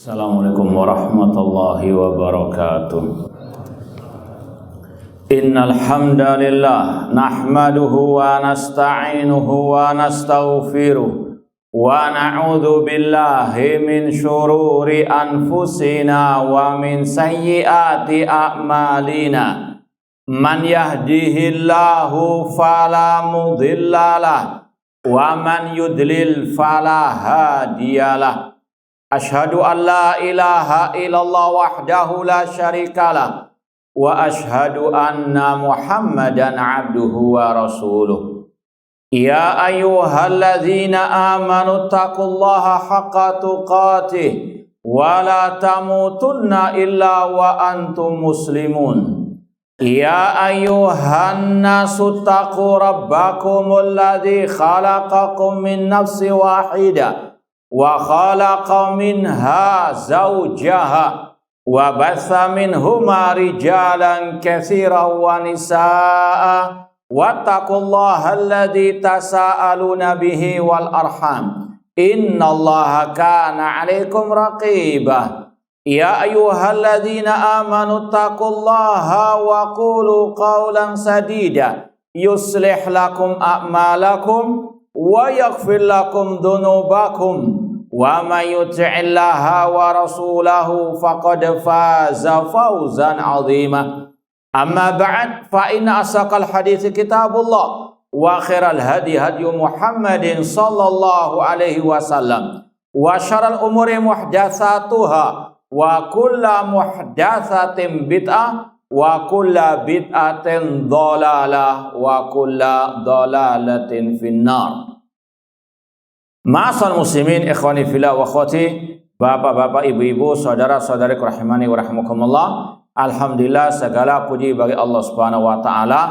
Assalamualaikum warahmatullahi wabarakatuh. Innal hamdalillah nahmaduhu wa nasta'inuhu wa nastaghfiruh wa na'udzu billahi min syururi anfusina wa min sayyiati a'malina. Man yahdihillahu fala mudhillalah wa man yudlil fala hadiyalah. Ashhadu an la ilaha illallah wahdahu la syarikalah wa ashhadu anna Muhammadan abduhu wa rasuluh. Ya ayyuhalladzina amanu taqullaha haqqa tuqatih wa la tamutunna illa wa antum muslimun. Ya ayyuhan nasu taqu rabbakumul ladzi khalaqakum min nafsin wahidah wa khalaqa minha zawjaha wa batha minhuma rijalan katsiran wa nisaa wattaqullaha alladzi tasaaluna bihi wal arham innallaha kana 'alaikum raqibah. Ya ayyuhalladzina amanu taqullaha wa qulu qawlan sadida yuslih lakum a'malakum wa yaghfir lakum dhunubakum wa may yuti'illaha wa rasulahu faqad faza fawzan 'azima. Amma ba'd, fa inna asaqal hadits kitabullah wa khairal hadi hadyu Muhammadin sallallahu alaihi wasallam wa syarrul umuri muhdatsatuha wa kullu muhdatsatin bid'ah wa kullu bid'atin dhalalah wa kullu dhalalatin finnar. Ma'asal muslimin ikhwani fillah wa akhwati, bapak-bapak, ibu-ibu, saudara-saudari rahimani wa rahimakumullah. Alhamdulillah, segala puji bagi Allah Subhanahu wa taala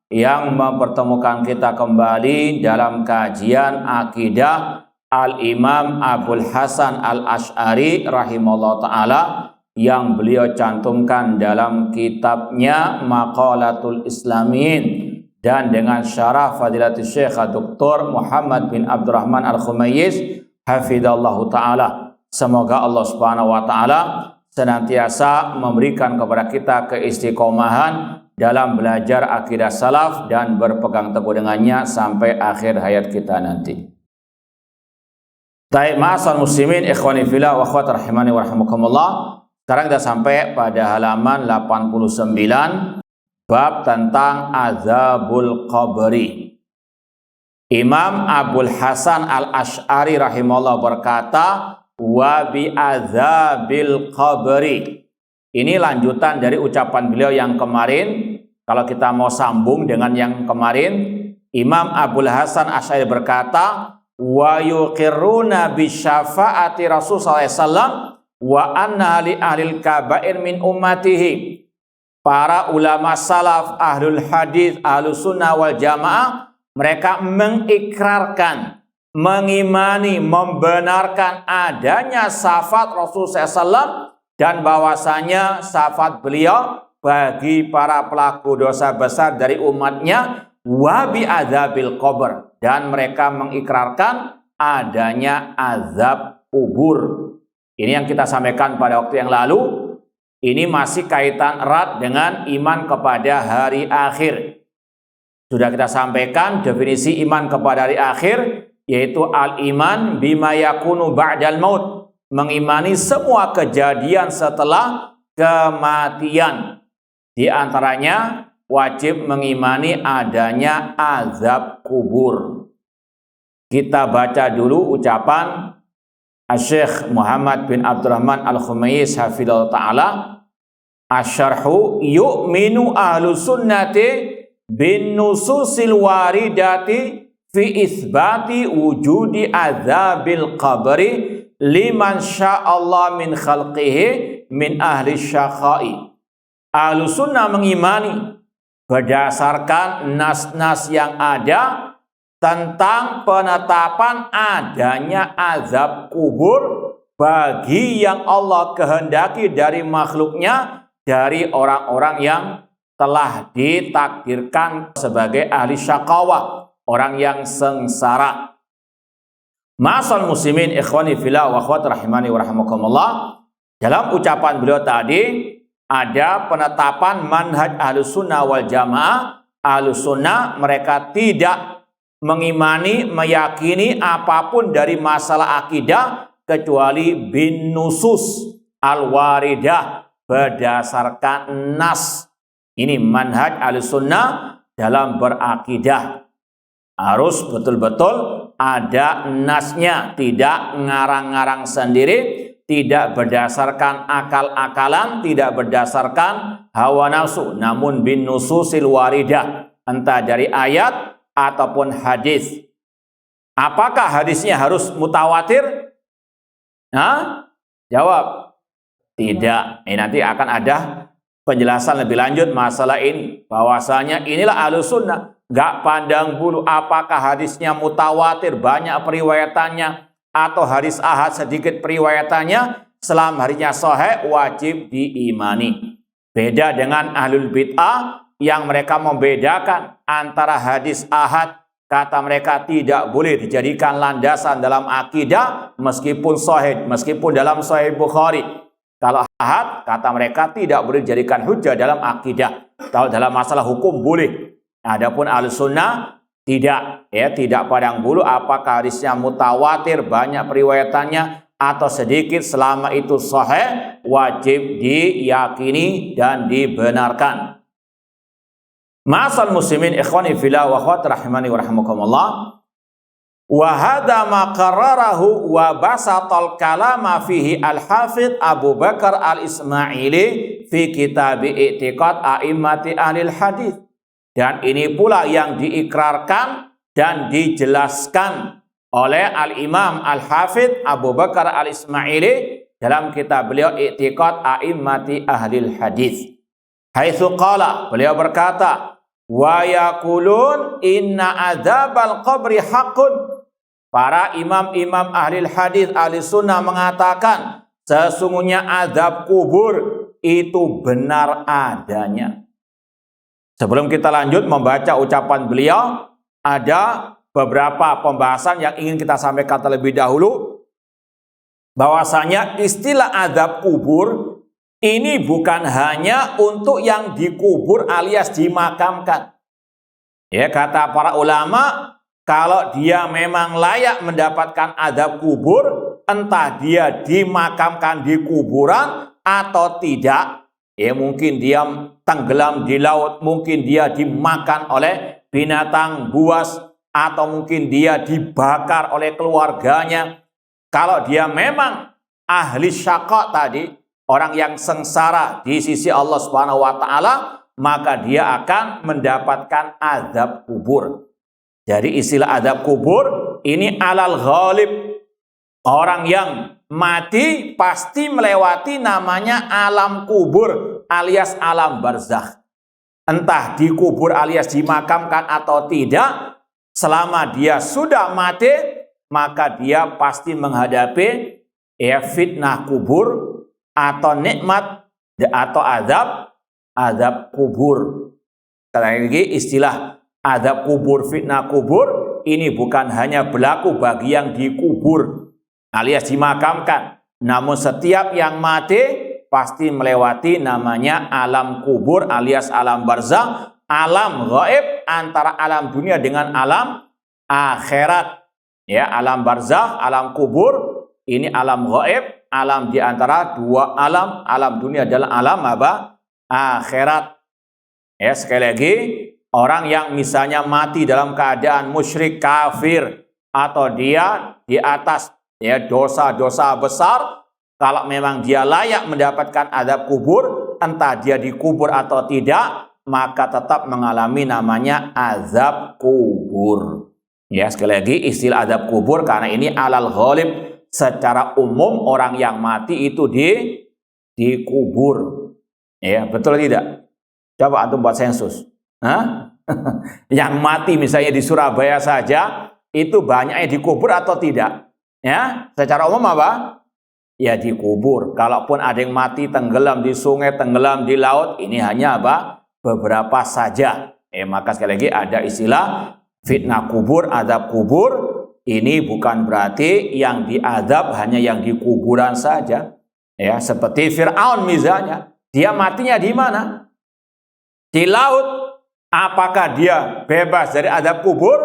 yang mempertemukan kita kembali dalam kajian akidah Al-Imam Abul Hasan Al-Asy'ari rahimahullah taala yang beliau cantumkan dalam kitabnya Maqalatul Islamin dan dengan syarah Fadilatul Syekh Dr. Muhammad bin Abdurrahman Al-Khumayyiz hafidhallahu taala. Semoga Allah Subhanahu wa taala senantiasa memberikan kepada kita keistiqomahan dalam belajar akidah salaf dan berpegang teguh dengannya sampai akhir hayat kita nanti. Baik, ma'asal muslimin ikhwani fillah wa akhwat rahimani wa rahimakumullah. Sekarang kita sampai pada halaman 89 bab tentang azabul qabri. Imam Abul Hasan Al-Asy'ari rahimahullah berkata, wa bi azabil qabri. Ini lanjutan dari ucapan beliau yang kemarin. Kalau kita mau sambung dengan yang kemarin, Imam Abul Hasan Asy'ari berkata, wa yuqirruna bi syafaati Rasul sallallahu alaihi wasallam wa anna li ahlil kabair min ummatihi. Para ulama salaf, ahlul hadis, ahlus sunnah wal jamaah, mereka mengikrarkan, mengimani, membenarkan adanya syafaat Rasul SAW dan bahwasanya syafaat beliau bagi para pelaku dosa besar dari umatnya wa bi adzabil qabr, dan mereka mengikrarkan adanya azab kubur. Ini yang kita sampaikan pada waktu yang lalu. Ini masih kaitan erat dengan iman kepada hari akhir. Sudah kita sampaikan definisi iman kepada hari akhir, yaitu al-iman bima yakunu ba'dal maut, mengimani semua kejadian setelah kematian. Di antaranya wajib mengimani adanya azab kubur. Kita baca dulu ucapan Syekh Muhammad bin Abdurrahman Al-Khumayyiz hafidhallahu ta'ala. Asyarhu yu'minu ahlu sunnati bin nususil waridati fi isbati wujudi azabil qabri liman sya'allah min khalqihi min ahli syaqai. Ahlu sunnah mengimani berdasarkan nas-nas yang ada tentang penetapan adanya azab kubur bagi yang Allah kehendaki dari makhluknya, dari orang-orang yang telah ditakdirkan sebagai ahli syaqawah, orang yang sengsara. Ma'asal muslimin ikhwani fillah wa akhwat rahimani wa rahimakumullah. Dalam ucapan beliau tadi ada penetapan manhaj Ahlussunnah wal Jamaah. Ahlussunnah mereka tidak mengimani, meyakini apapun dari masalah akidah kecuali bin nusus al-waridah, berdasarkan nas. Ini manhaj Ahlussunnah dalam berakidah. Harus betul-betul ada nasnya, tidak ngarang-ngarang sendiri, tidak berdasarkan akal-akalan, tidak berdasarkan hawa nafsu, namun bin nususil waridah, entah dari ayat ataupun hadis. Apakah hadisnya harus mutawatir? Jawab, tidak. Ini nanti akan ada penjelasan lebih lanjut masalah ini. Bahwasanya inilah Ahlussunnah, gak pandang bulu apakah hadisnya mutawatir, banyak periwayatannya, atau hadis ahad sedikit periwayatannya, selama hadisnya sahih wajib diimani. Beda dengan ahlul bid'ah yang mereka membedakan antara hadis ahad, kata mereka tidak boleh dijadikan landasan dalam akidah meskipun sahih, meskipun dalam sahih Bukhari. Kalau ahad, kata mereka tidak boleh dijadikan hujjah dalam akidah. Kalau dalam masalah hukum boleh. Adapun Ahlussunnah tidak, ya, tidak pandang bulu apakah hadisnya mutawatir, banyak periwayatannya, atau sedikit, selama itu sahih wajib diyakini dan dibenarkan. Ma'asal muslimin ikhwani fillah wa akhwat rahimani wa rahimakumullah. Wa hadza ma qarrarahu wa basatal kalama fihi al-Hafidz Abu Bakar al-Ismaili fi kitab I'tiqad A'immati Ahlil Hadits. Dan ini pula yang diikrarkan dan dijelaskan oleh Al-Imam Al-Hafidz Abu Bakar Al-Ismaili dalam kitab beliau I'tiqad A'immati Ahlil Hadits. Haitsu qala, beliau berkata, wa yaqulun inna adzabal qabri haqqun. Para imam-imam ahlil hadis, ahli sunnah mengatakan sesungguhnya azab kubur itu benar adanya. Sebelum kita lanjut membaca ucapan beliau, ada beberapa pembahasan yang ingin kita sampaikan terlebih dahulu. Bahwasanya istilah azab kubur ini bukan hanya untuk yang dikubur alias dimakamkan. Ya, kata para ulama, kalau dia memang layak mendapatkan azab kubur, entah dia dimakamkan di kuburan atau tidak, ya mungkin dia tenggelam di laut, mungkin dia dimakan oleh binatang buas, atau mungkin dia dibakar oleh keluarganya. Kalau dia memang ahli syaqa tadi, orang yang sengsara di sisi Allah Subhanahu wa taala, maka dia akan mendapatkan azab kubur. Jadi istilah azab kubur ini alal ghalib. Orang yang mati pasti melewati namanya alam kubur alias alam barzakh. Entah dikubur alias dimakamkan atau tidak, selama dia sudah mati, maka dia pasti menghadapi fitnah kubur atau nikmat atau azab kubur. Sekali lagi istilah azab kubur, fitnah kubur ini bukan hanya berlaku bagi yang dikubur alias dimakamkan, namun setiap yang mati pasti melewati namanya alam kubur alias alam barzakh, alam gaib antara alam dunia dengan alam akhirat. Ya, alam barzakh, alam kubur ini alam gaib, alam di antara dua alam dunia adalah alam apa? Akhirat. Ya, sekali lagi, orang yang misalnya mati dalam keadaan musyrik kafir atau dia di atas ya dosa-dosa besar, kalau memang dia layak mendapatkan azab kubur, entah dia dikubur atau tidak, maka tetap mengalami namanya azab kubur. Ya, sekali lagi istilah azab kubur karena ini alal ghalib, secara umum orang yang mati itu dikubur. Ya, betul tidak? Coba antum buat sensus. Yang mati misalnya di Surabaya saja itu banyaknya dikubur atau tidak? Ya, secara umum apa? Ya dikubur. Kalaupun ada yang mati tenggelam di sungai, tenggelam di laut, ini hanya apa? Beberapa saja. Maka sekali lagi ada istilah fitnah kubur, azab kubur. Ini bukan berarti yang diazab hanya yang di kuburan saja. Ya, seperti Fir'aun misalnya, dia matinya di mana? Di laut. Apakah dia bebas dari azab kubur?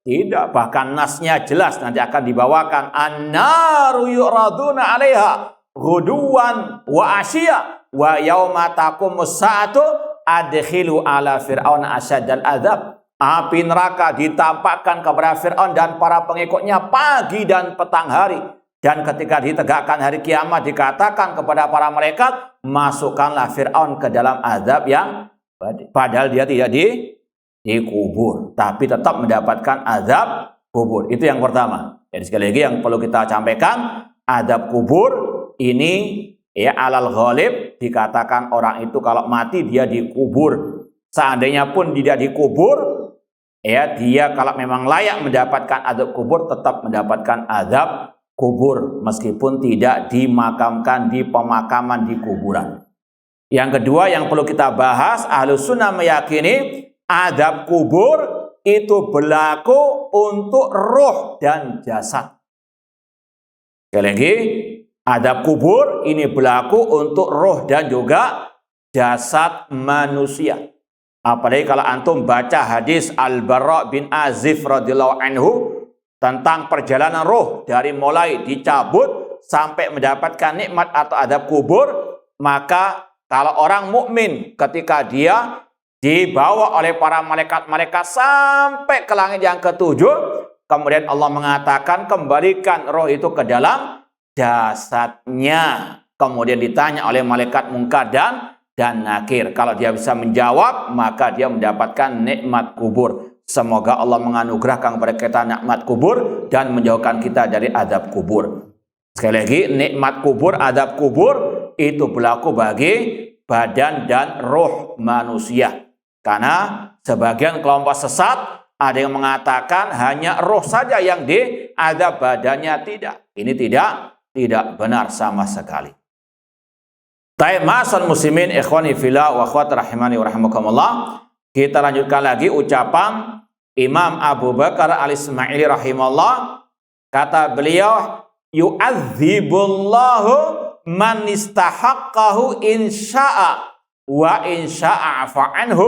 Tidak, bahkan nasnya jelas nanti akan dibawakan an-naru yu'raduna 'alaiha ghuduwan wa asyiya wa yauma taqumus sa'atu adkhilu ala fir'aun asyaddal azab. Api neraka ditampakkan kepada Fir'aun dan para pengikutnya pagi dan petang hari. Dan ketika ditegakkan hari kiamat dikatakan kepada para malaikat, masukkanlah Fir'aun ke dalam azab yang padahal dia tidak dikubur, tapi tetap mendapatkan azab kubur. Itu yang pertama. Jadi sekali lagi yang perlu kita sampaikan, azab kubur ini ya alal ghalib, dikatakan orang itu kalau mati dia dikubur. Seandainya pun tidak dikubur, ya dia kalau memang layak mendapatkan azab kubur tetap mendapatkan azab kubur meskipun tidak dimakamkan di pemakaman di kuburan. Yang kedua yang perlu kita bahas, Ahlus Sunnah meyakini azab kubur itu berlaku untuk roh dan jasad. Sekali lagi, azab kubur ini berlaku untuk roh dan juga jasad manusia. Apalagi kalau antum baca hadis Al-Bara bin Azib radhiyallahu anhu tentang perjalanan roh dari mulai dicabut sampai mendapatkan nikmat atau azab kubur, maka kalau orang mukmin ketika dia dibawa oleh para malaikat-malaikat sampai ke langit yang ketujuh, kemudian Allah mengatakan kembalikan roh itu ke dalam jasadnya. Kemudian ditanya oleh malaikat Munkar dan Nakir. Kalau dia bisa menjawab, maka dia mendapatkan nikmat kubur. Semoga Allah menganugerahkan kepada kita nikmat kubur dan menjauhkan kita dari azab kubur. Sekali lagi, nikmat kubur, azab kubur itu berlaku bagi badan dan roh manusia. Karena sebagian kelompok sesat ada yang mengatakan hanya roh saja yang diazab, badannya tidak. Ini tidak benar sama sekali. Taib ma'asal muslimin ikhwani fillah wa akhwat rahimani wa rahimakumullah. Kita lanjutkan lagi ucapan Imam Abu Bakar al-Ismaili rahimahullah. Kata beliau, yu'adzibullahu man istahaqqahu insya'a wa insya'a fa'anhu.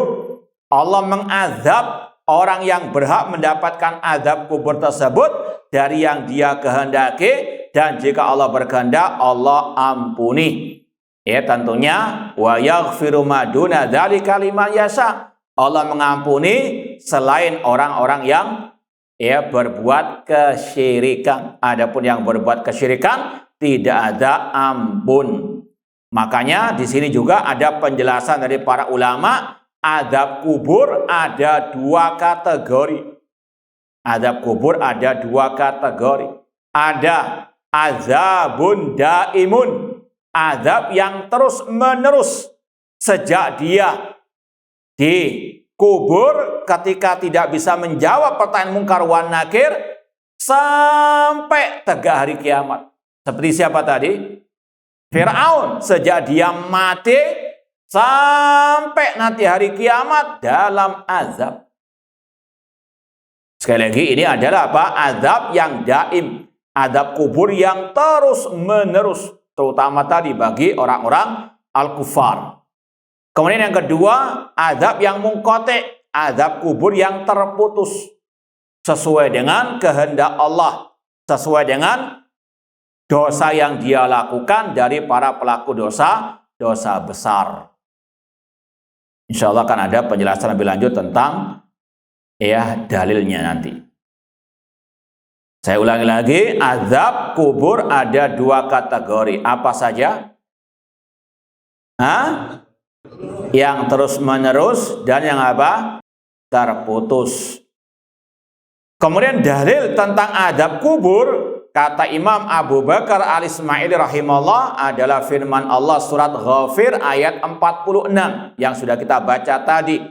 Allah mengazab orang yang berhak mendapatkan azab kubur tersebut dari yang dia kehendaki, dan jika Allah berkehendak Allah ampuni. Ya tentunya wa yaghfiru ma duna dzalika liman yasha. Allah mengampuni selain orang-orang yang berbuat kesyirikan. Adapun yang berbuat kesyirikan tidak ada ampun. Makanya di sini juga ada penjelasan dari para ulama, azab kubur ada dua kategori. Azab kubur ada dua kategori. Ada azabun daimun, azab yang terus menerus sejak dia dikubur ketika tidak bisa menjawab pertanyaan Munkar wan Nakir sampai tegak hari kiamat. Seperti siapa tadi? Fir'aun, sejak dia mati sampai nanti hari kiamat dalam azab. Sekali lagi, ini adalah apa? Azab yang daim, azab kubur yang terus menerus, terutama tadi bagi orang-orang al-kufar. Kemudian yang kedua, azab yang munqati', azab kubur yang terputus sesuai dengan kehendak Allah, sesuai dengan dosa yang dia lakukan dari para pelaku dosa besar. Insya Allah akan ada penjelasan lebih lanjut tentang dalilnya nanti. Saya ulangi lagi, azab kubur ada dua kategori. Apa saja? Yang terus menerus dan yang apa? Terputus. Kemudian dalil tentang azab kubur, kata Imam Abu Bakar al-Ismaili rahimahullah, adalah firman Allah surat Ghafir ayat 46 yang sudah kita baca tadi.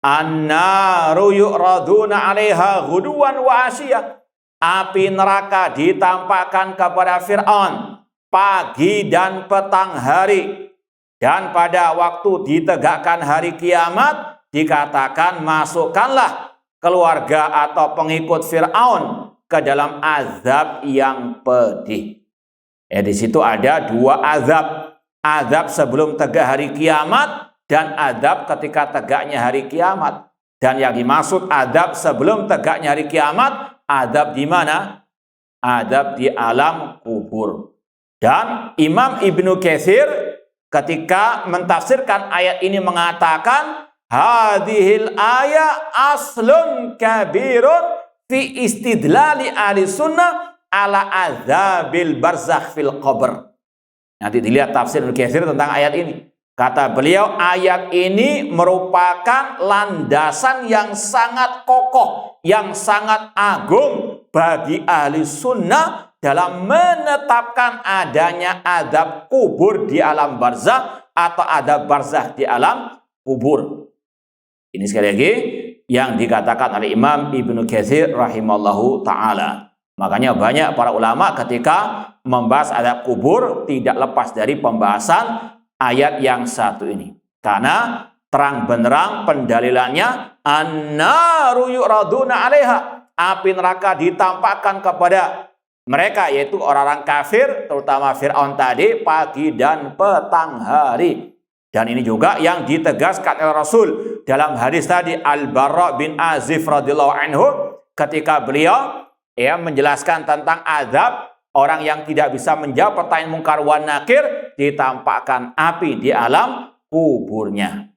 An-naru yu'raduna 'alaiha ghuduwan wa asyiya. Api neraka ditampakkan kepada Fir'aun pagi dan petang hari. Dan pada waktu ditegakkan hari kiamat dikatakan masukkanlah keluarga atau pengikut Fir'aun ke dalam azab yang pedih. Di situ ada dua azab. Azab sebelum tegak hari kiamat dan azab ketika tegaknya hari kiamat. Dan yang dimaksud azab sebelum tegaknya hari kiamat, azab di mana? Azab di alam kubur. Dan Imam Ibnu Katsir ketika mentafsirkan ayat ini mengatakan, hadhil ayat aslun kabirun fi istidlali ahli sunnah ala azabil barzakh fil qabr. Nanti dilihat tafsir Ibnu Katsir tentang ayat ini. Kata beliau, ayat ini merupakan landasan yang sangat kokoh, yang sangat agung bagi ahli sunnah dalam menetapkan adanya azab kubur di alam barzakh atau azab barzakh di alam kubur. Ini sekali lagi yang dikatakan oleh Imam Ibnu Katsir rahimallahu ta'ala. Makanya banyak para ulama ketika membahas azab kubur tidak lepas dari pembahasan ayat yang satu ini. Karena terang benderang pendalilannya, an-naru yu'raduna 'alaiha, api neraka ditampakkan kepada mereka, yaitu orang-orang kafir, terutama Fir'aun tadi, pagi dan petang hari. Dan ini juga yang ditegaskan oleh Rasul dalam hadis tadi, Al-Bara bin Azib radhiyallahu anhu, ketika beliau menjelaskan tentang azab orang yang tidak bisa menjawab pertanyaan mungkar wan nakir, ditampakkan api di alam kuburnya.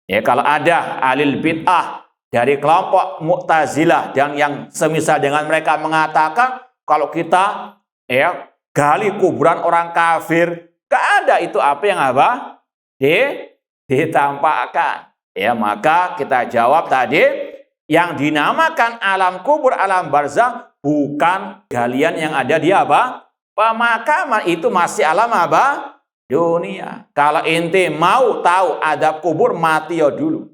Kalau ada alil bid'ah dari kelompok Mu'tazilah dan yang semisal dengan mereka mengatakan kalau kita gali kuburan orang kafir, gak ada itu api yang apa? Ditampakkan. Maka kita jawab tadi, yang dinamakan alam kubur, alam barzakh, bukan galian yang ada di apa? Pemakaman. Itu masih alam apa? Dunia. Kalau ente mau tahu adab kubur, mati ya dulu.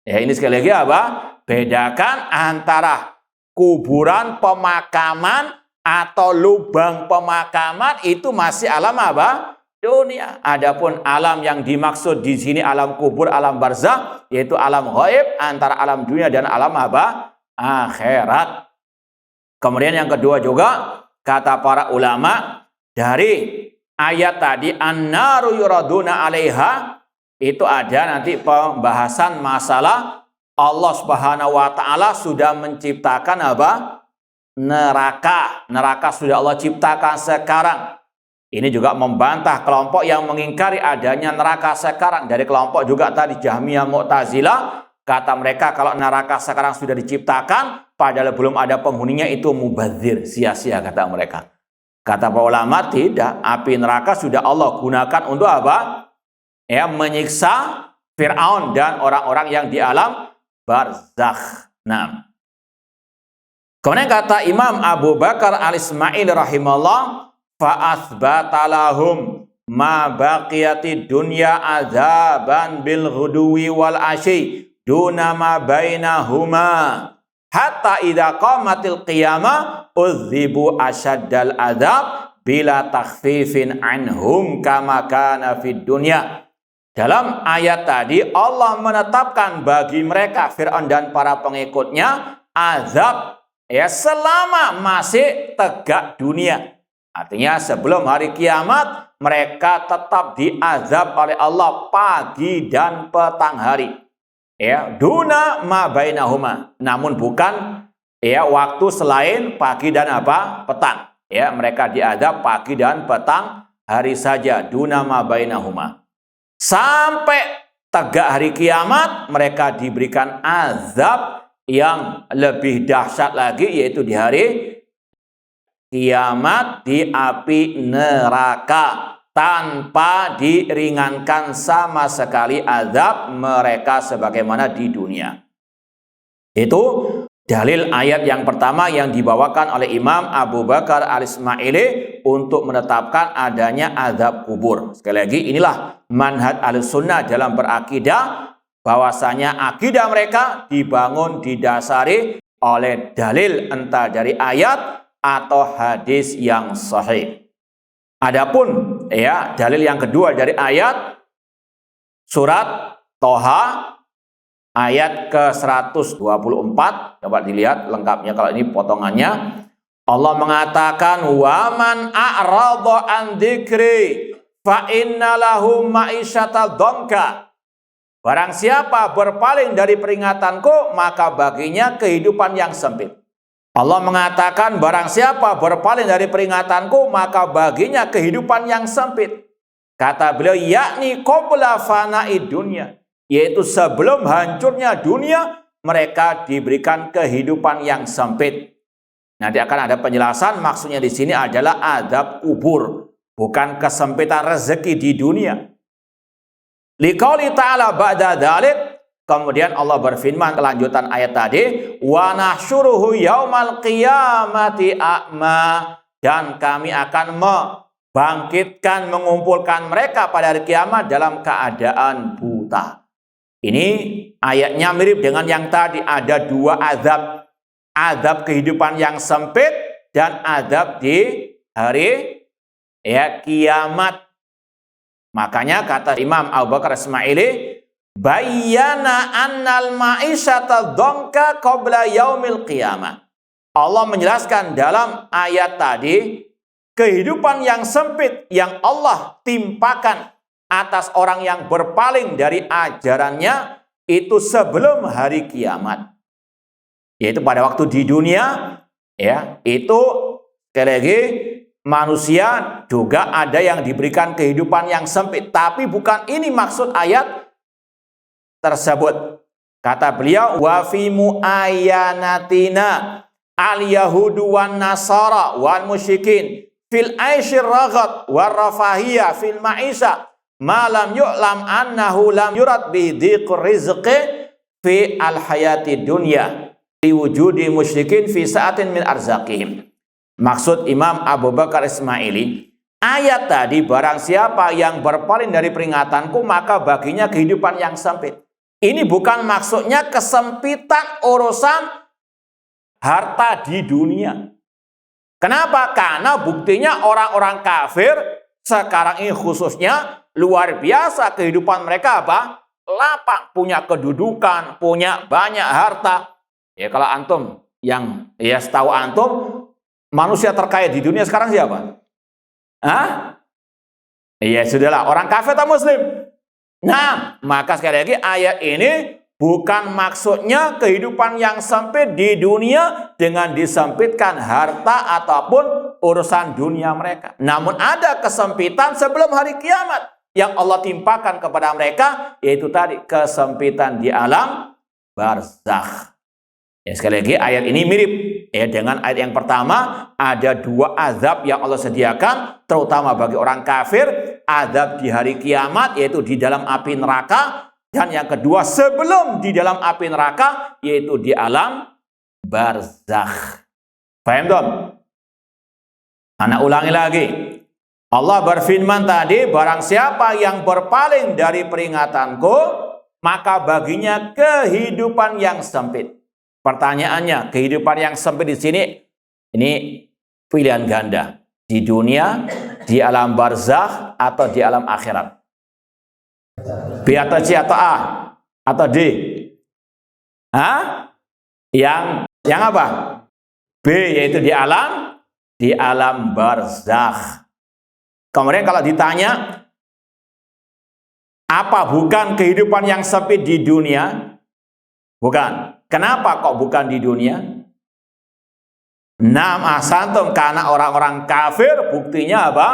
Ini sekali lagi apa? Bedakan antara kuburan pemakaman atau lubang pemakaman, itu masih alam apa? Dunia. Adapun alam yang dimaksud di sini alam kubur, alam barzakh, yaitu alam ghaib antara alam dunia dan alam apa? Akhirat. Kemudian yang kedua juga kata para ulama, dari ayat tadi an-naru yuraduna 'alaiha, itu ada nanti pembahasan masalah Allah Subhanahu wa taala sudah menciptakan apa? Neraka. Neraka sudah Allah ciptakan sekarang. Ini juga membantah kelompok yang mengingkari adanya neraka sekarang. Dari kelompok juga tadi Jahmiyah, Mu'tazilah, kata mereka kalau neraka sekarang sudah diciptakan, padahal belum ada penghuninya, itu mubadzir, sia-sia kata mereka. Kata para ulama, tidak. Api neraka sudah Allah gunakan untuk apa? Menyiksa Fir'aun dan orang-orang yang di alam barzakh. Nah, kemudian kata Imam Abu Bakar al-Ismaili rahimahullah, fa'athbata lahum ma baqiyati dunya azaban bil ghuduwi wal asyi duna ma bainahuma hatta idza qamatil qiyamah udzibu asyaddal adzab bila takhfifin anhum kama kana fid dunya. Dalam ayat tadi Allah menetapkan bagi mereka Fir'aun dan para pengikutnya azab selama masih tegak dunia. Artinya sebelum hari kiamat mereka tetap diazab oleh Allah pagi dan petang hari. Duna ma bainahuma, namun bukan waktu selain pagi dan apa? Petang. Mereka diazab pagi dan petang hari saja, duna ma bainahuma. Sampai tegak hari kiamat mereka diberikan azab yang lebih dahsyat lagi, yaitu di hari kiamat di api neraka, tanpa diringankan sama sekali azab mereka sebagaimana di dunia. Itu dalil ayat yang pertama yang dibawakan oleh Imam Abu Bakar al-Ismaili untuk menetapkan adanya azab kubur. Sekali lagi, inilah manhaj Ahlussunnah dalam berakidah, bahwasanya akidah mereka dibangun didasari oleh dalil entah dari ayat atau hadis yang sahih. Adapun dalil yang kedua dari ayat surat Toha ayat ke-124, coba dilihat lengkapnya kalau ini potongannya. Allah mengatakan waman a'rada an dzikri fa inna lahu ma'isyata dhanka. Barang siapa berpaling dari peringatanku, maka baginya kehidupan yang sempit. Allah mengatakan barang siapa berpaling dari peringatanku, maka baginya kehidupan yang sempit. Kata beliau, yakni qabla fana'i dunya, yaitu sebelum hancurnya dunia, mereka diberikan kehidupan yang sempit. Nanti akan ada penjelasan, maksudnya di sini adalah azab kubur, bukan kesempitan rezeki di dunia. Liqauli ta'ala ba'da dzalik, kemudian Allah berfirman kelanjutan ayat tadi, wa nahsyuruhu yaumal qiyamati a'ma, dan kami akan membangkitkan, mengumpulkan mereka pada hari kiamat dalam keadaan buta. Ini ayatnya mirip dengan yang tadi, ada dua azab. Azab kehidupan yang sempit dan azab di hari kiamat. Makanya kata Imam Abu Bakar Ismaili, bayyana annal ma'isyata dhanka qabla yaumil qiyamah. Allah menjelaskan dalam ayat tadi, kehidupan yang sempit yang Allah timpakan atas orang yang berpaling dari ajarannya itu sebelum hari kiamat. Yaitu pada waktu di dunia, ya, itu sekali lagi manusia juga ada yang diberikan kehidupan yang sempit. Tapi bukan ini maksud ayat tersebut. Kata beliau, wa fi muayyanatina al-yahudu wan nasara wal musyrikin fil aisyir raghat war rafahiyah fil ma'isha ma lam yu'lam annahu lam yurad bi dhiqur rizqi fi al-hayati dunya wujudi musyrikin fi sa'atin min arzaqihim. Maksud Imam Abu Bakar Ismaili, ayat tadi barang siapa yang berpaling dari peringatanku maka baginya kehidupan yang sempit. Ini bukan maksudnya kesempitan urusan harta di dunia. Kenapa? Karena buktinya orang-orang kafir sekarang ini khususnya luar biasa kehidupan mereka apa? Lapang, punya kedudukan, punya banyak harta. Ya kalau antum yang setahu antum manusia terkaya di dunia sekarang siapa? Hah? Iya sudahlah, orang kafir atau muslim? Nah, maka sekali lagi ayat ini bukan maksudnya kehidupan yang sempit di dunia dengan disempitkan harta ataupun urusan dunia mereka. Namun ada kesempitan sebelum hari kiamat yang Allah timpakan kepada mereka, yaitu tadi kesempitan di alam barzakh. Ya, sekali lagi ayat ini mirip dengan ayat yang pertama. Ada dua azab yang Allah sediakan terutama bagi orang kafir, azab di hari kiamat yaitu di dalam api neraka, dan yang kedua sebelum di dalam api neraka yaitu di alam barzakh. Paham dong? Anak ulangi lagi. Allah berfirman tadi, barang siapa yang berpaling dari peringatanku maka baginya kehidupan yang sempit. Pertanyaannya, kehidupan yang sempit di sini ini pilihan ganda. Di dunia, di alam barzakh, atau di alam akhirat. B atau C atau A atau D? Hah? Yang apa? B, yaitu di alam barzakh. Kemudian kalau ditanya, apa bukan kehidupan yang sempit di dunia? Bukan. Kenapa kok bukan di dunia? Asantum, karena orang-orang kafir buktinya apa?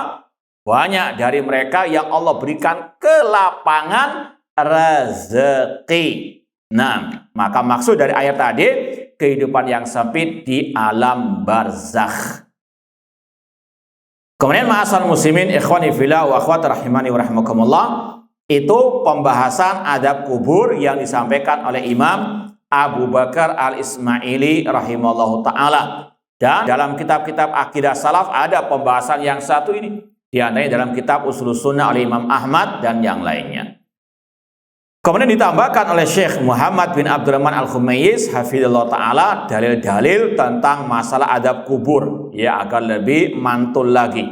Banyak dari mereka yang Allah berikan kelapangan rezeki. Maka maksud dari ayat tadi kehidupan yang sempit di alam barzakh. Kemudian ma'asal muslimin ikhwani fillah wa akhwat rahimani wa rahimakumullah, itu pembahasan adab kubur yang disampaikan oleh Imam Abu Bakar al-Ismaili rahimahullahu ta'ala. Dan dalam kitab-kitab akidah salaf ada pembahasan yang satu ini. Di antaranya dalam kitab Ushulus Sunnah oleh Imam Ahmad dan yang lainnya. Kemudian ditambahkan oleh Syekh Muhammad bin Abdurrahman al-Khumayyiz hafizallahu ta'ala dalil-dalil tentang masalah adab kubur, ya, agar lebih mantul lagi.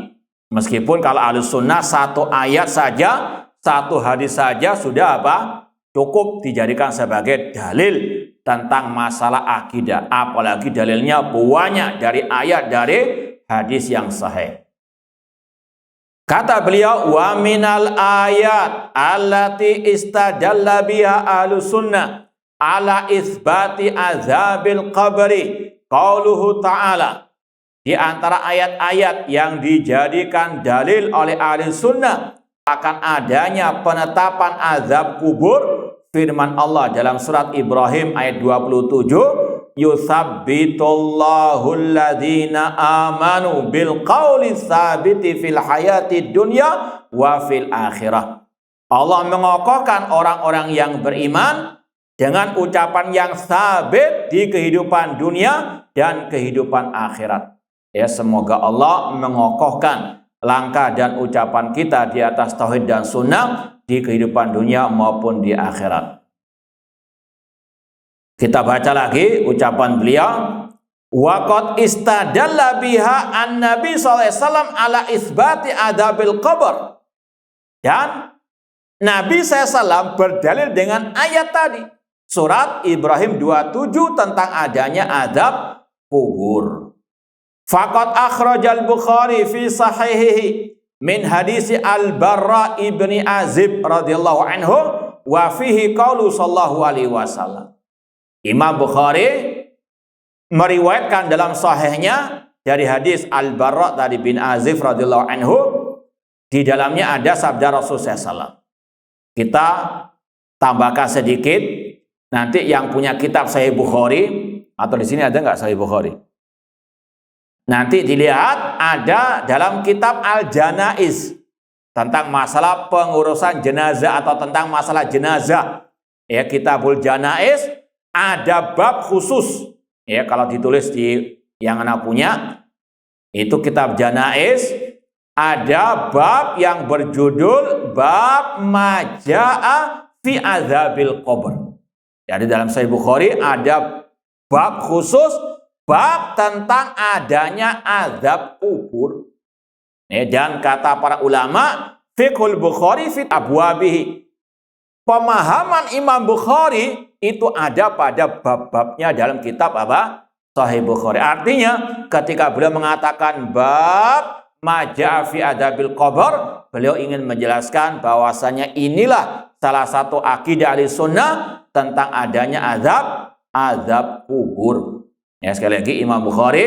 Meskipun kalau Ahlus Sunnah satu ayat saja, satu hadis saja sudah apa? Cukup dijadikan sebagai dalil tentang masalah akidah. Apalagi dalilnya banyak dari ayat, dari hadis yang sahih. Kata beliau, wa minal ayat allati istadalla biha ahlus sunnah ala isbati azabil qabri qauluhu ta'ala. Di antara ayat-ayat yang dijadikan dalil oleh ahli sunnah akan adanya penetapan azab kubur, firman Allah dalam surat Ibrahim ayat 27, yusabbitullahu alladhina amanu bil qawli tsabiti fil hayati dunya wa fil akhirah. Allah mengokohkan orang-orang yang beriman dengan ucapan yang sabit di kehidupan dunia dan kehidupan akhirat. Ya, semoga Allah mengokohkan langkah dan ucapan kita di atas tauhid dan sunnah di kehidupan dunia maupun di akhirat. Kita baca lagi ucapan beliau, waqad istadalla biha an-nabi sallallahu alaihi wasallam ala isbati adabil qabr. Dan Nabi SAW berdalil dengan ayat tadi, surat Ibrahim 27 tentang adanya adab kubur. Faqad akhrajal Bukhari fi sahihihi min hadisi Al-Barra ibni Azib radhiyallahu anhu wa fihi qaulu sallallahu alaihi wasallam. Imam Bukhari meriwayatkan dalam sahihnya dari hadis Al-Barra tadi bin Azib radhiyallahu anhu, di dalamnya ada sabda Rasulullah SAW. Kita tambahkan sedikit, nanti yang punya kitab Sahih Bukhari, atau di sini ada nggak Sahih Bukhari? Nanti dilihat ada dalam kitab Al-Janaiz tentang masalah pengurusan jenazah atau tentang masalah jenazah. Ya, Kitabul Janaiz ada bab khusus. Ya, kalau ditulis di yang anak punya itu kitab Janaiz, ada bab yang berjudul bab majaa fi azabil qabr. Jadi dalam Sahih Bukhari ada bab khusus, bab tentang adanya azab kubur. Dan kata para ulama, fiqhul Bukhari fit abwabihi. Pemahaman Imam Bukhari itu ada pada bab-babnya dalam kitab apa? Sahih Bukhari. Artinya ketika beliau mengatakan bab majaa fi adabil qabr, beliau ingin menjelaskan bahwasanya inilah salah satu akidah Ahlussunnah tentang adanya azab kubur. Ya, sekali lagi Imam Bukhari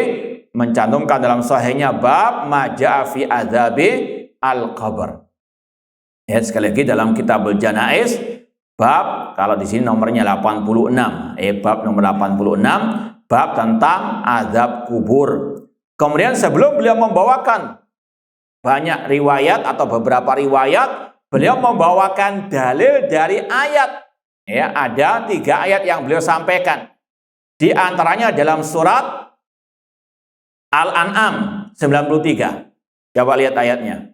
mencantumkan dalam sahihnya bab majaa fi adzabi al-qabr. Ya, sekali lagi dalam Kitabul Janaiz bab, kalau di sini nomornya 86, bab nomor 86, bab tentang azab kubur. Kemudian sebelum beliau membawakan banyak riwayat atau beberapa riwayat, beliau membawakan dalil dari ayat. Ya, ada 3 ayat yang beliau sampaikan. Di antaranya dalam surat Al-An'am 93. Coba lihat ayatnya.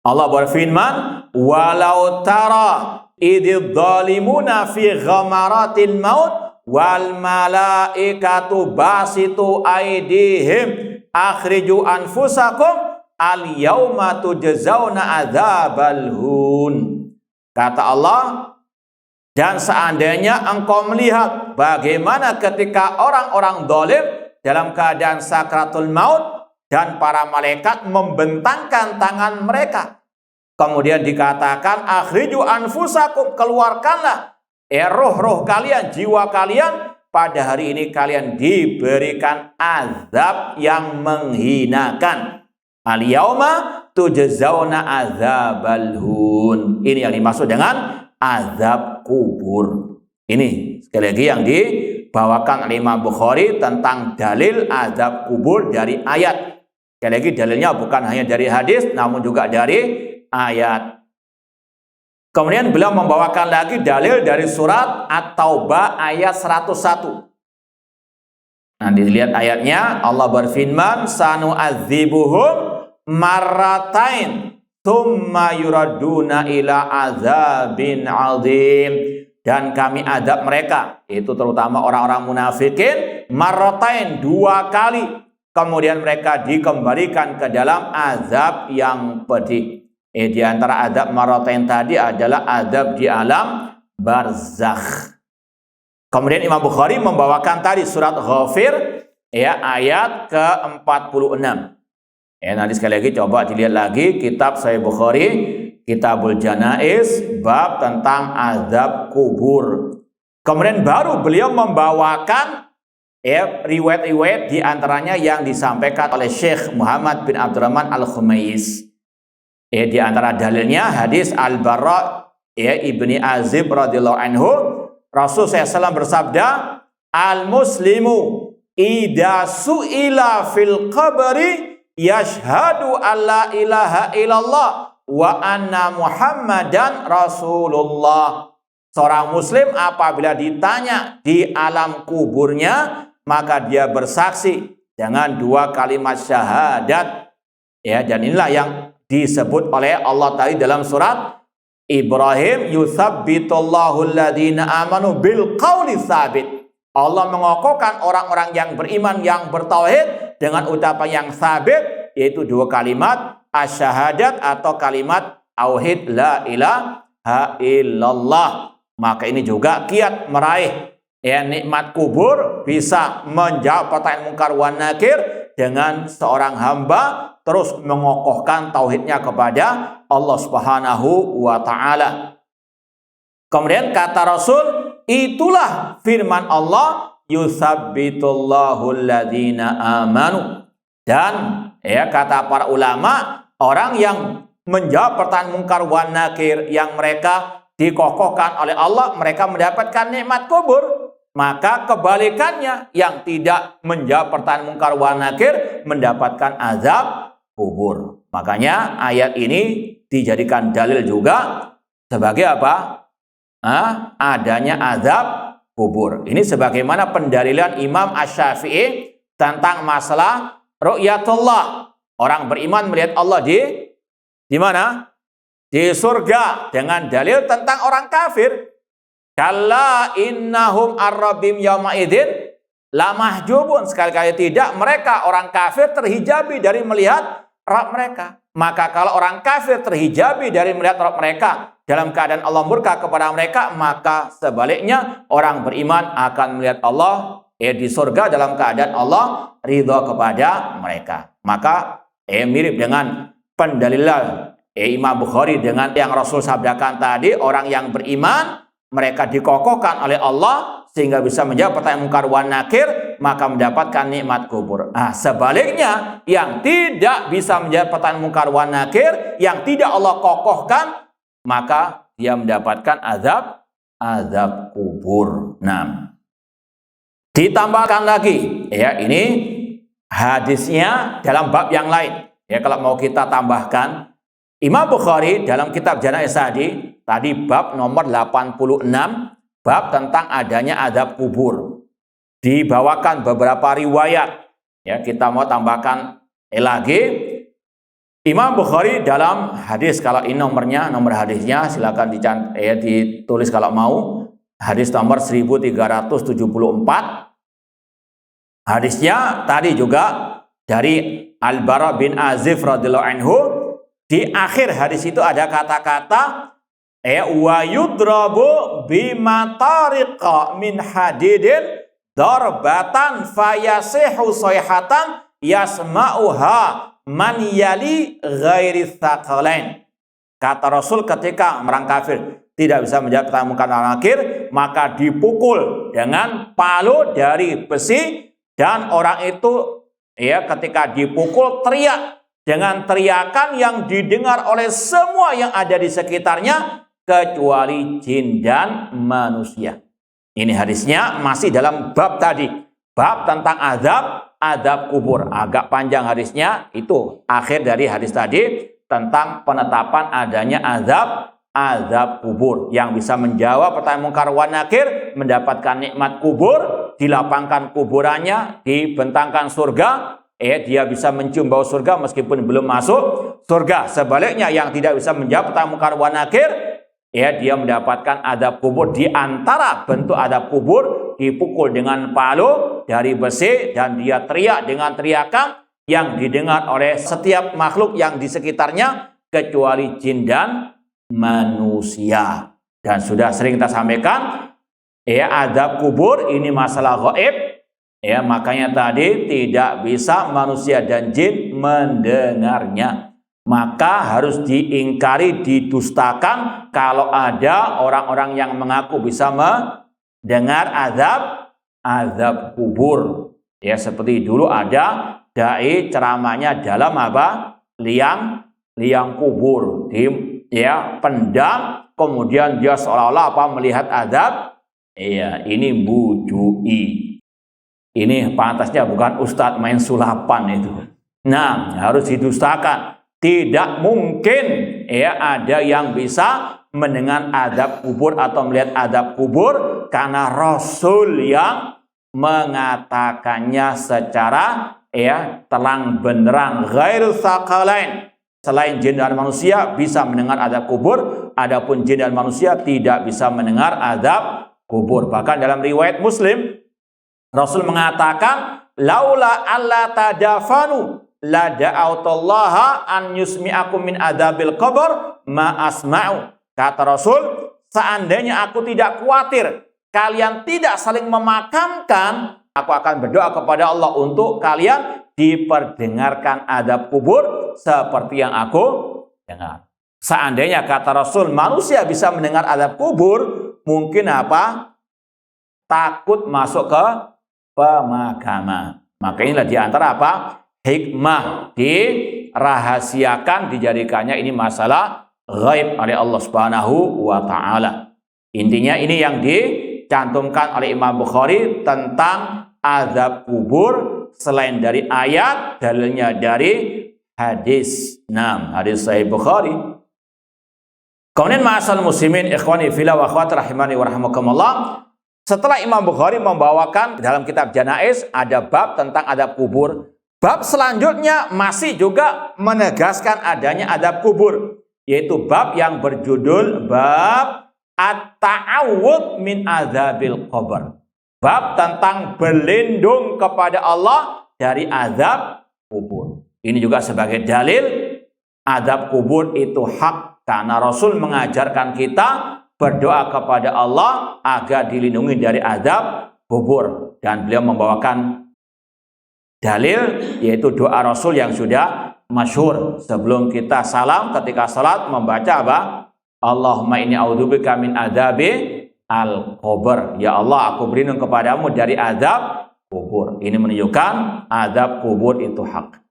Allah berfirman, walau tara ididh dhalimuna fi ghamaratil maut wal malaikatu basitu aydihim akhriju anfusakum al yauma tujzauna adzabal hun. Kata Allah, dan seandainya engkau melihat bagaimana ketika orang-orang zalim dalam keadaan sakratul maut dan para malaikat membentangkan tangan mereka. Kemudian dikatakan akhriju anfusakum, keluarkanlah roh-roh kalian, jiwa kalian, pada hari ini kalian diberikan azab yang menghinakan. Al-yauma tujzauna adzabal hun. Ini yang dimaksud dengan azab kubur. Ini sekali lagi yang dibawakan oleh Imam Bukhari tentang dalil azab kubur dari ayat. Sekali lagi dalilnya bukan hanya dari hadis, namun juga dari ayat. Kemudian beliau membawakan lagi dalil dari surat At-Taubah ayat 101. Nanti dilihat ayatnya, Allah berfirman, sanu'adzibuhum marratain tsumma yuraduna ila azabin azim. Dan kami adab mereka, itu terutama orang-orang munafikin, marratain, 2 kali. Kemudian mereka dikembalikan ke dalam azab yang pedih. Di antara adab marratain tadi adalah adab di alam barzakh. Kemudian Imam Bukhari membawakan tadi surat Ghafir ya ayat ke-46. Ya, nanti sekali lagi coba dilihat lagi kitab Sahih Bukhari, Kitabul Janaiz, bab tentang azab kubur. Kemudian baru beliau membawakan ya riwayat-riwayat di antaranya yang disampaikan oleh Syekh Muhammad bin Abdurrahman Al-Khumais. Ya, di antara dalilnya hadis Al-Bara ya ibni Azib radhiyallahu anhu, Rasul SAW bersabda, al-muslimu idza su'ila fil qabri yashhadu alla ilaha illallah wa anna Muhammadan Rasulullah. Seorang muslim apabila ditanya di alam kuburnya, maka dia bersaksi dengan dua kalimat syahadat. Ya, dan inilah yang disebut oleh Allah tadi dalam surat Ibrahim, yutsabbitullahu alladhina amanu bil qauli tsabit. Allah mengokohkan orang-orang yang beriman, yang bertauhid dengan ucapan yang sabit, yaitu dua kalimat asyahadat atau kalimat tauhid la ilaha illallah. Maka ini juga kiat meraih ya nikmat kubur, bisa menjawab pertanyaan mungkar wan nakir dengan seorang hamba terus mengokohkan tauhidnya kepada Allah Subhanahu wa taala. Kemudian kata Rasul, itulah firman Allah, yusabbitullahu alladhina amanu. Dan ya kata para ulama, orang yang menjawab pertanyaan mungkar wan nakir yang mereka dikokohkan oleh Allah, mereka mendapatkan nikmat kubur. Maka kebalikannya, yang tidak menjawab pertanyaan mungkar wan nakir mendapatkan azab kubur. Makanya ayat ini dijadikan dalil juga sebagai apa? Adanya azab kubur. Ini sebagaimana pendalilan Imam Asy-Syafi'i tentang masalah ru'yatullah. Orang beriman melihat Allah di mana? Di surga, dengan dalil tentang orang kafir. Kalla innahum ar-rabbim yauma idzin lamahjubun. Sekali-kali tidak, mereka orang kafir terhijabi dari melihat Rabb mereka. Maka kalau orang kafir terhijabi dari melihat Rabb mereka dalam keadaan Allah murka kepada mereka, maka sebaliknya orang beriman akan melihat Allah di surga dalam keadaan Allah ridha kepada mereka. Maka mirip dengan pendalilan Imam Bukhari dengan yang Rasul sabdakan tadi, orang yang beriman mereka dikokohkan oleh Allah sehingga bisa menjawab pertanyaan mungkar wan nakir, maka mendapatkan nikmat kubur. Sebaliknya yang tidak bisa menjawab pertanyaan mungkar wan nakir, yang tidak Allah kokohkan, maka dia mendapatkan azab kubur. Nah, ditambahkan lagi ya, ini hadisnya dalam bab yang lain. Ya, kalau mau kita tambahkan, Imam Bukhari dalam kitab Janaiz tadi bab nomor 86, bab tentang adanya azab kubur. Dibawakan beberapa riwayat. Ya, kita mau tambahkan lagi. Imam Bukhari dalam hadis, kalau ini nomor hadisnya silakan ditulis kalau mau. Hadis nomor 1374. Hadisnya tadi juga dari Al-Bara bin Azib radhiyallahu anhu. Di akhir hadis itu ada kata-kata wa yudrabu bimatariqa min hadidin darbatan fayasihu sayhatan yasma'uha man yali ghairi tsaqalain. Kata Rasul, ketika orang kafir tidak bisa menjawab pertanyaan mungkar wan nakir, maka dipukul dengan palu dari besi, dan orang itu ya ketika dipukul teriak dengan teriakan yang didengar oleh semua yang ada di sekitarnya kecuali jin dan manusia. Ini hadisnya masih dalam bab tadi, bab tentang azab kubur. Agak panjang hadisnya, itu akhir dari hadis tadi tentang penetapan adanya azab kubur. Yang bisa menjawab pertanyaan mungkar wan nakir mendapatkan nikmat kubur, dilapangkan kuburannya, dibentangkan surga. Dia bisa mencium bau surga meskipun belum masuk surga. Sebaliknya yang tidak bisa menjawab pertanyaan mungkar wan nakir, dia mendapatkan azab kubur. Di antara bentuk azab kubur, dipukul dengan palu dari besi, dan dia teriak dengan teriakan yang didengar oleh setiap makhluk yang di sekitarnya kecuali jin dan manusia. Dan sudah sering kita sampaikan, Ya, azab kubur ini masalah gaib. Ya, makanya tadi tidak bisa manusia dan jin mendengarnya. Maka harus diingkari, didustakan kalau ada orang-orang yang mengaku bisa mendengar azab kubur. Ya, seperti dulu ada dai ceramahnya dalam apa? Liang kubur. Ya, pendam, kemudian dia seolah-olah melihat azab. Iya, ini bujui. Ini pantasnya bukan ustadz main sulapan itu. Nah, harus didustakan. Tidak mungkin ya ada yang bisa mendengar azab kubur atau melihat azab kubur karena Rasul yang mengatakannya secara ya terang benderang. Ghair tsaqalain. Selain jin dan manusia bisa mendengar azab kubur, adapun jin dan manusia tidak bisa mendengar azab kubur. Bahkan dalam riwayat Muslim, Rasul mengatakan, laula alla tadafanu la da'autullaha an yusmi'akum min adzabil qabr ma asma'u. Kata Rasul, seandainya aku tidak khawatir kalian tidak saling memakamkan, aku akan berdoa kepada Allah untuk kalian diperdengarkan azab kubur seperti yang aku dengar. Seandainya kata Rasul manusia bisa mendengar azab kubur, mungkin apa? Takut masuk ke pemakaman. Maka inilah diantara apa? Hikmah dirahasiakan, dijadikannya ini masalah ghaib oleh Allah Subhanahu wa taala. Intinya ini yang dicantumkan oleh Imam Bukhari tentang azab kubur selain dari ayat, dalilnya dari hadis. Hadis Sahih Bukhari. Kemudian ma'asal muslimin ikhwani fillah wa akhwati rahimani wa rahimakumullah. Setelah Imam Bukhari membawakan dalam kitab Janaiz ada bab tentang azab kubur, bab selanjutnya masih juga menegaskan adanya azab kubur, yaitu bab yang berjudul bab at-ta'awudz min azabil qabr. Bab tentang berlindung kepada Allah dari azab kubur. Ini juga sebagai dalil azab kubur itu hak karena Rasul mengajarkan kita berdoa kepada Allah agar dilindungi dari azab kubur, dan beliau membawakan dalil yaitu doa Rasul yang sudah masyhur sebelum kita salam ketika salat membaca apa? Allahumma inni a'udzubika min adzabi al-qabr. Ya Allah, aku berlindung kepadamu dari azab kubur. Ini menunjukkan azab kubur itu hak.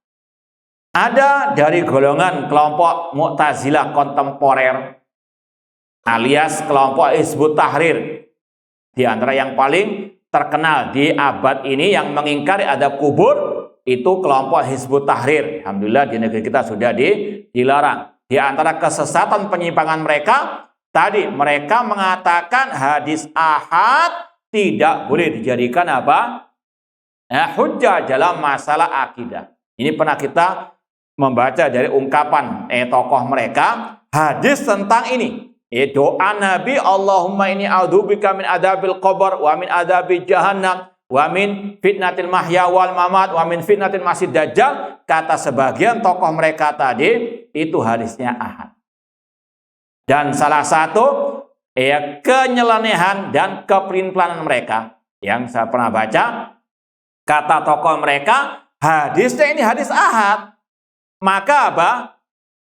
Ada dari golongan kelompok Mu'tazilah kontemporer alias kelompok Hizbut Tahrir. Di antara yang paling terkenal di abad ini yang mengingkari azab kubur itu kelompok Hizbut Tahrir. Alhamdulillah di negeri kita sudah dilarang. Di antara kesesatan penyimpangan mereka, tadi mereka mengatakan hadis ahad tidak boleh dijadikan apa? Hujjah dalam masalah akidah. Ini pernah kita membaca dari ungkapan tokoh mereka, hadis tentang ini. Doa Nabi, Allahumma inni a'udzubika min adzabil qabr wa min adzabi jahannam wa min fitnatil mahya wal mamat wa min fitnatil masih dajjal. Kata sebagian tokoh mereka tadi itu hadisnya ahad. Dan salah satu kenyelenehan dan kepelin-pelanan mereka yang saya pernah baca, kata tokoh mereka, hadisnya ini hadis ahad. Maka apa?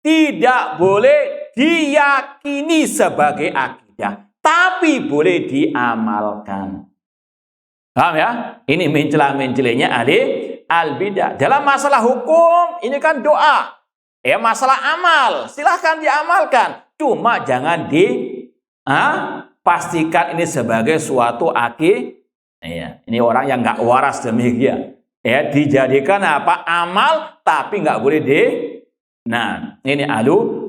Tidak boleh diyakini sebagai akidah, tapi boleh diamalkan. Paham ya? Ini mencela-mencelinya ahli al-bidah. Dalam masalah hukum, ini kan doa. Masalah amal, silahkan diamalkan. Cuma jangan pastikan ini sebagai suatu akidah. Ini orang yang nggak waras demikian. Dijadikan apa? Amal, tapi nggak boleh ini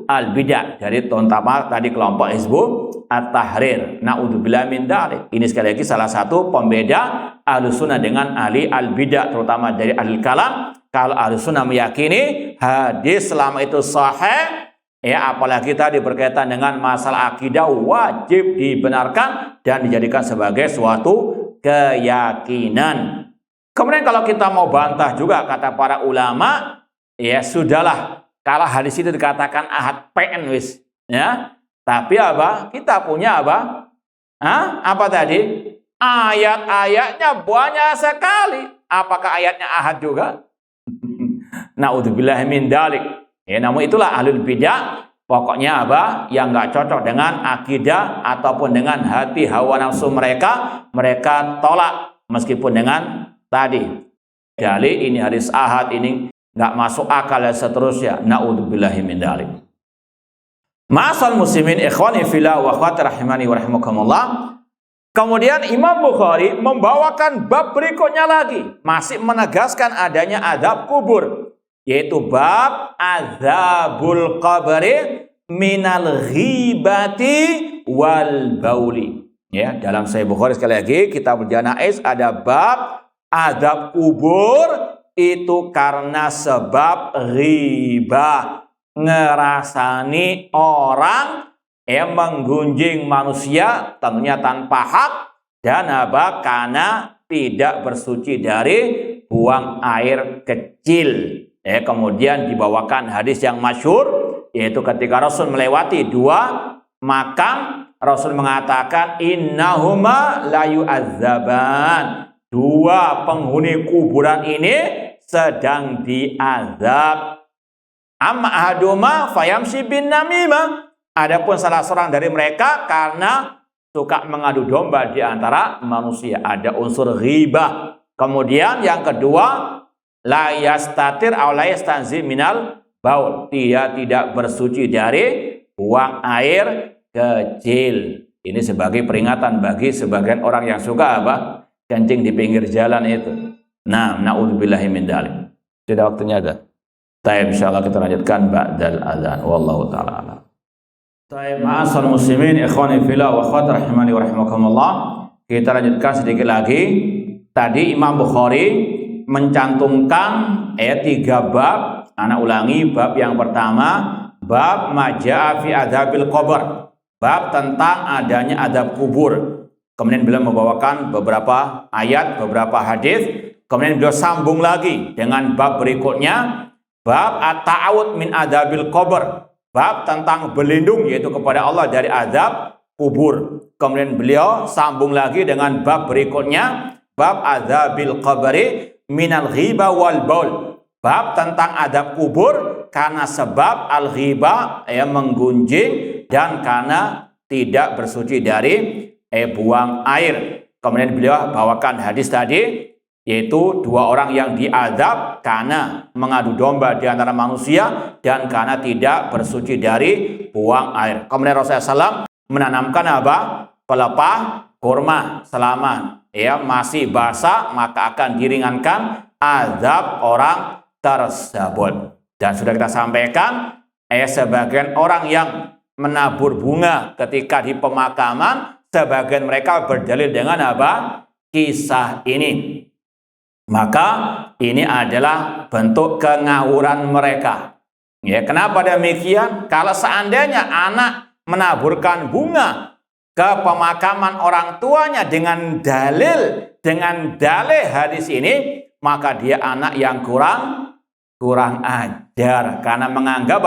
al-bidah dari terutama tadi kelompok Hizbut Tahrir. Na'udzubillah min dzalik. Ini sekali lagi salah satu pembeda Ahlussunnah dengan ahli al-bidah, terutama dari ahli kalam. Kalau Ahlussunnah meyakini hadis selama itu sahih, apalagi tadi berkaitan dengan masalah akidah, wajib dibenarkan dan dijadikan sebagai suatu keyakinan. Kemudian kalau kita mau bantah juga kata para ulama, sudahlah. Kalau hadis itu dikatakan ahad PN wis, Tapi apa? Kita punya apa? Apa tadi? Ayat-ayatnya banyak sekali. Apakah ayatnya ahad juga? Naudzubillah min dalik. Ya, namun itulah ahlul bidah. Pokoknya apa? Yang nggak cocok dengan akidah ataupun dengan hati hawa nafsu mereka, mereka tolak meskipun dengan tadi dalil ini hadis ahad, ini nggak masuk akal dan seterusnya. Naudzubillah min dalik. Ma'asal muslimin ikhwani fillah wa akhwati rahimani wa rahimakumullah. Kemudian Imam Bukhari membawakan bab berikutnya lagi, masih menegaskan adanya azab kubur, yaitu bab azabul qabri minal ghibati wal bauli. Ya, dalam Sahih Bukhari sekali lagi kitab Janaiz ada bab azab kubur itu karena sebab ghibah, ngerasani orang yang menggunjing manusia tentunya tanpa hak, dan apa? Karena tidak bersuci dari buang air kecil. Kemudian dibawakan hadis yang masyhur, yaitu ketika Rasul melewati dua makam, Rasul mengatakan innahuma la yu'adzaban. Dua penghuni kuburan ini sedang diazab. Amma ahaduma fayamshi bin namimah. Adapun salah seorang dari mereka karena suka mengadu domba di antara manusia, ada unsur ghibah. Kemudian yang kedua, la yastatir aw la yastanzi minal baul. Dia tidak bersuci dari buang air kecil. Ini sebagai peringatan bagi sebagian orang yang suka apa? Kencing di pinggir jalan itu. Nah, naudzubillahi min dzalik. Sudah waktunya ada. Baik, insyaallah kita lanjutkan ba'dal adzan. Wallahu taala a'lam. Baik, ma'asal muslimin ikhwani fillah wa akhwati rahimani wa rahimakumullah. Kita lanjutkan sedikit lagi. Tadi Imam Bukhari mencantumkan 3 bab. Anak ulangi, bab yang pertama bab maja'a fi adzabil qabr, bab tentang adanya azab kubur. Kemudian beliau membawakan beberapa ayat, beberapa hadis. Kemudian beliau sambung lagi dengan bab berikutnya, bab at-ta'awud min adzabil qabr, bab tentang berlindung yaitu kepada Allah dari azab kubur. Kemudian beliau sambung lagi dengan bab berikutnya, bab azabil qabri minal ghibah wal baul, bab tentang azab kubur karena sebab al ghibah menggunjing dan karena tidak bersuci dari buang air. Kemudian beliau bawakan hadis tadi, yaitu 2 orang yang diazab karena mengadu domba di antara manusia dan karena tidak bersuci dari buang air. Kemudian Rasulullah SAW menanamkan apa? Pelepah kurma selama masih basah, maka akan diringankan azab orang tersebut. Dan sudah kita sampaikan, sebagian orang yang menabur bunga ketika di pemakaman, sebagian mereka berdalil dengan apa? Kisah ini. Maka ini adalah bentuk kengawuran mereka. Ya, kenapa demikian? Kalau seandainya anak menaburkan bunga ke pemakaman orang tuanya dengan dalil hadis ini, maka dia anak yang kurang ajar karena menganggap